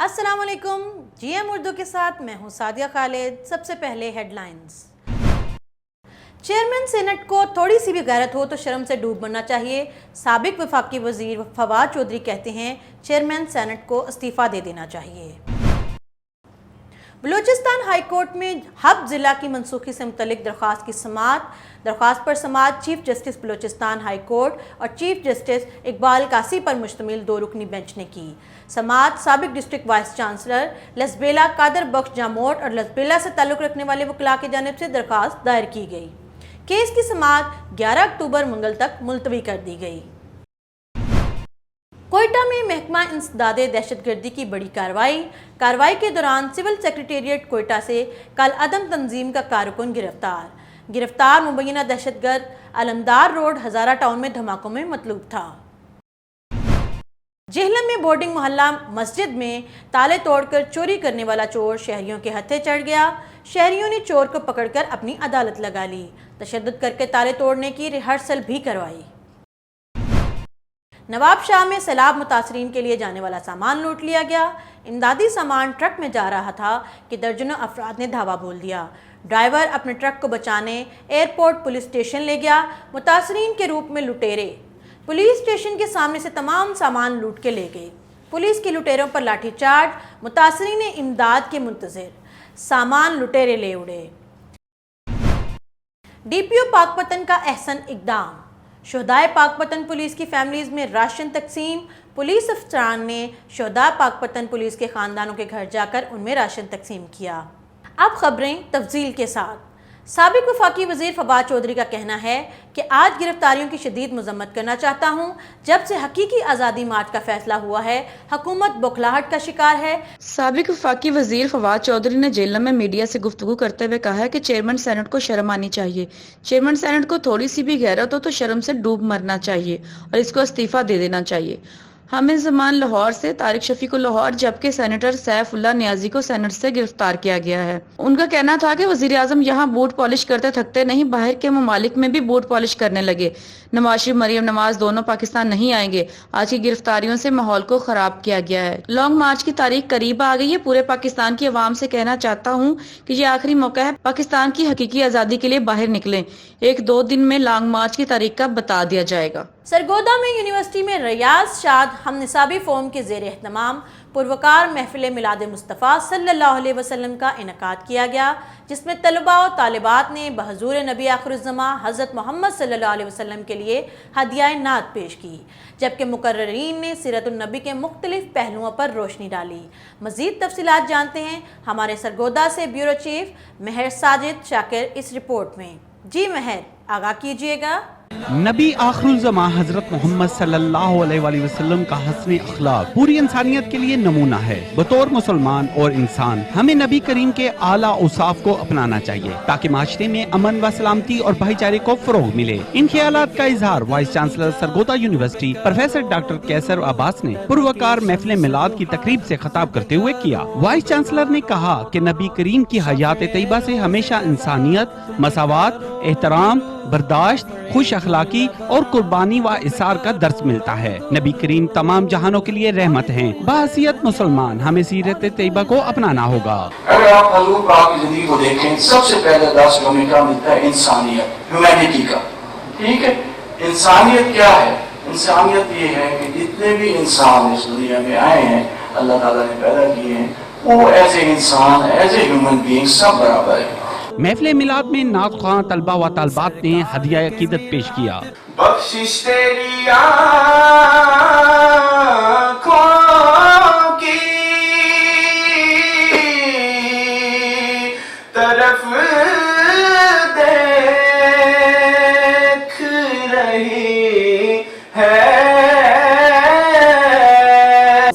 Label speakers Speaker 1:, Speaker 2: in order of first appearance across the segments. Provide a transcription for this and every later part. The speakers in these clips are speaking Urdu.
Speaker 1: السلام علیکم، جی ایم اردو کے ساتھ میں ہوں سعدیہ خالد۔ سب سے پہلے ہیڈ لائنز۔ چیئرمین سینٹ کو تھوڑی سی بھی غیرت ہو تو شرم سے ڈوب مرنا چاہیے۔ سابق وفاقی وزیر فواد چودھری کہتے ہیں چیئرمین سینٹ کو استعفیٰ دے دینا چاہیے۔ بلوچستان ہائی کورٹ میں ہب ضلع کی منسوخی سے متعلق درخواست کی سماعت۔ درخواست پر سماعت chief justice Balochistan high court اور چیف جسٹس اقبال قاسی پر مشتمل 2 رکنی بینچ نے کی۔ سماعت سابق ڈسٹرکٹ وائس چانسلر لسبیلا قادر بخش جاموٹ اور لسبیلا سے تعلق رکھنے والے وکلاء کی جانب سے درخواست دائر کی گئی۔ کیس کی سماعت 11 اکتوبر منگل تک ملتوی کر دی گئی۔ کوئٹہ میں محکمہ انسداد دہشت گردی کی بڑی کارروائی کے دوران سول سیکریٹریٹ کوئٹہ سے کل عدم تنظیم کا کارکن گرفتار مبینہ دہشت گرد علمدار روڈ ہزارہ ٹاؤن میں دھماکوں میں مطلوب تھا۔ جہلم میں بورڈنگ محلہ مسجد میں تالے توڑ کر چوری کرنے والا چور شہریوں کے ہتھے چڑھ گیا۔ شہریوں نے چور کو پکڑ کر اپنی عدالت لگا لی۔ تشدد کر کے تالے توڑنے کی ریہرسل بھی کروائی۔ نواب شاہ میں سیلاب متاثرین کے لیے جانے والا سامان لوٹ لیا گیا۔ امدادی سامان ٹرک میں جا رہا تھا کہ درجنوں افراد نے دھاوا بول دیا۔ ڈرائیور اپنے ٹرک کو بچانے ایئرپورٹ پولیس اسٹیشن لے گیا۔ متاثرین کے روپ میں لٹیرے پولیس اسٹیشن کے سامنے سے تمام سامان لوٹ کے لے گئے۔ پولیس کی لٹیروں پر لاٹھی چارج، متاثرین امداد کے منتظر، سامان لٹیرے لے اڑے۔ ڈی پی او پاکپتن کا احسن اقدام، شہدائے پاکپتن پولیس کی فیملیز میں راشن تقسیم۔ پولیس افسران نے شہدائے پاکپتن پولیس کے خاندانوں کے گھر جا کر ان میں راشن تقسیم کیا۔ اب خبریں تفصیل کے ساتھ۔ سابق وفاقی وزیر فواد چودھری کا کہنا ہے کہ آج گرفتاریوں کی شدید مذمت کرنا چاہتا ہوں۔ جب سے حقیقی آزادی مارچ کا فیصلہ ہوا ہے، حکومت بوکھلاہٹ کا شکار ہے۔
Speaker 2: سابق وفاقی وزیر فواد چودھری نے جہلم میں میڈیا سے گفتگو کرتے ہوئے کہا ہے کہ چیئرمین سینٹ کو شرم آنی چاہیے۔ چیئرمین سینٹ کو تھوڑی سی بھی غیرت ہو تو شرم سے ڈوب مرنا چاہیے اور اس کو استعفیٰ دے دینا چاہیے۔ حامد زمان لاہور سے، طارق شفیق کو لاہور، جبکہ سینیٹر سیف اللہ نیازی کو سینٹ سے گرفتار کیا گیا ہے۔ ان کا کہنا تھا کہ وزیر اعظم یہاں بوٹ پالش کرتے تھکتے نہیں، باہر کے ممالک میں بھی بوٹ پالش کرنے لگے۔ نواز شریف، مریم نواز دونوں پاکستان نہیں آئیں گے۔ آج کی گرفتاریوں سے ماحول کو خراب کیا گیا ہے۔ لانگ مارچ کی تاریخ قریب آ گئی ہے۔ پورے پاکستان کی عوام سے کہنا چاہتا ہوں کہ یہ آخری موقع ہے، پاکستان کی حقیقی آزادی کے لیے باہر نکلیں۔ 1-2 دن میں لانگ مارچ کی تاریخ کا بتا دیا جائے گا۔
Speaker 1: سرگودا میں یونیورسٹی میں ریاض شاد ہم نصابی فورم کے زیر اہتمام پروقار محفل میلاد مصطفیٰ صلی اللہ علیہ وسلم کا انعقاد کیا گیا، جس میں طلباء و طالبات نے بحضور نبی آخر الزماں حضرت محمد صلی اللہ علیہ وسلم کے لیے ہدیہ نعت پیش کی، جبکہ مقررین نے سیرت النبی کے مختلف پہلوؤں پر روشنی ڈالی۔ مزید تفصیلات جانتے ہیں ہمارے سرگودا سے بیورو چیف مہر ساجد شاکر اس رپورٹ میں۔ جی مہر، آگاہ کیجیے گا۔
Speaker 3: نبی آخر الزماں حضرت محمد صلی اللہ علیہ وآلہ وسلم کا حسن اخلاق پوری انسانیت کے لیے نمونہ ہے۔ بطور مسلمان اور انسان ہمیں نبی کریم کے اعلیٰ اوصاف کو اپنانا چاہیے تاکہ معاشرے میں امن و سلامتی اور بھائی چارے کو فروغ ملے۔ ان خیالات کا اظہار vice chancellor Sargodha university professor doctor کیسر عباس نے پروقار محفل میلاد کی تقریب سے خطاب کرتے ہوئے کیا۔ وائس چانسلر نے کہا کہ نبی کریم کی حیات طیبہ سے ہمیشہ انسانیت، مساوات، احترام، برداشت، خوش اخلاقی اور قربانی و اثار کا درس ملتا ہے۔ نبی کریم تمام جہانوں کے لیے رحمت ہیں۔ بحیثیت مسلمان ہمیں سیرت طیبہ کو اپنانا ہوگا۔
Speaker 4: اگر آپ حضور پاک کی زندگی کو دیکھیں، سب سے پہلے درس ہمیں کیا ملتا ہے؟ انسانیت، ہیومینٹی کا۔ ٹھیک ہے، انسانیت کیا ہے؟ انسانیت یہ ہے کہ جتنے بھی انسان اس دنیا میں آئے ہیں، اللہ تعالیٰ نے پیدا کیے ہیں، وہ ایز اے انسان، ایز اے ہیومن بینگ سب برابر ہے۔
Speaker 3: محفل میلاد میں نعت خواں طلبہ و طالبات نے ہدیہ عقیدت پیش کیا۔
Speaker 4: بخشش تیری آنکھوں کی طرف دیکھ رہی ہے۔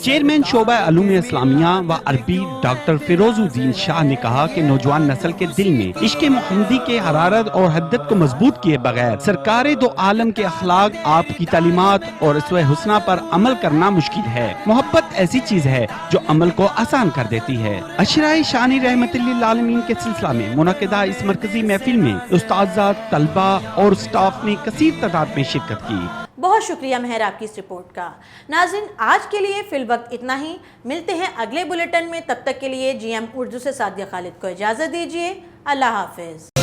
Speaker 3: چیئرمین شعبہ علوم اسلامیہ و عربی ڈاکٹر فیروز الدین شاہ نے کہا کہ نوجوان نسل کے دل میں عشق محمدی کے حرارت اور حدت کو مضبوط کیے بغیر سرکار دو عالم کے اخلاق، آپ کی تعلیمات اور اسوہ حسنہ پر عمل کرنا مشکل ہے۔ محبت ایسی چیز ہے جو عمل کو آسان کر دیتی ہے۔ عشرۂ شانی رحمت للعالمین کے سلسلہ میں منعقدہ اس مرکزی محفل میں استاذات، طلبہ اور سٹاف نے کثیر تعداد میں شرکت کی۔
Speaker 1: بہت بہت شکریہ مہر آپ کی اس رپورٹ کا۔ ناظرین آج کے لیے فی الوقت اتنا ہی، ملتے ہیں اگلے بلیٹن میں، تب تک کے لیے GM اردو سے سعدیہ خالد کو اجازت دیجیے، اللہ حافظ۔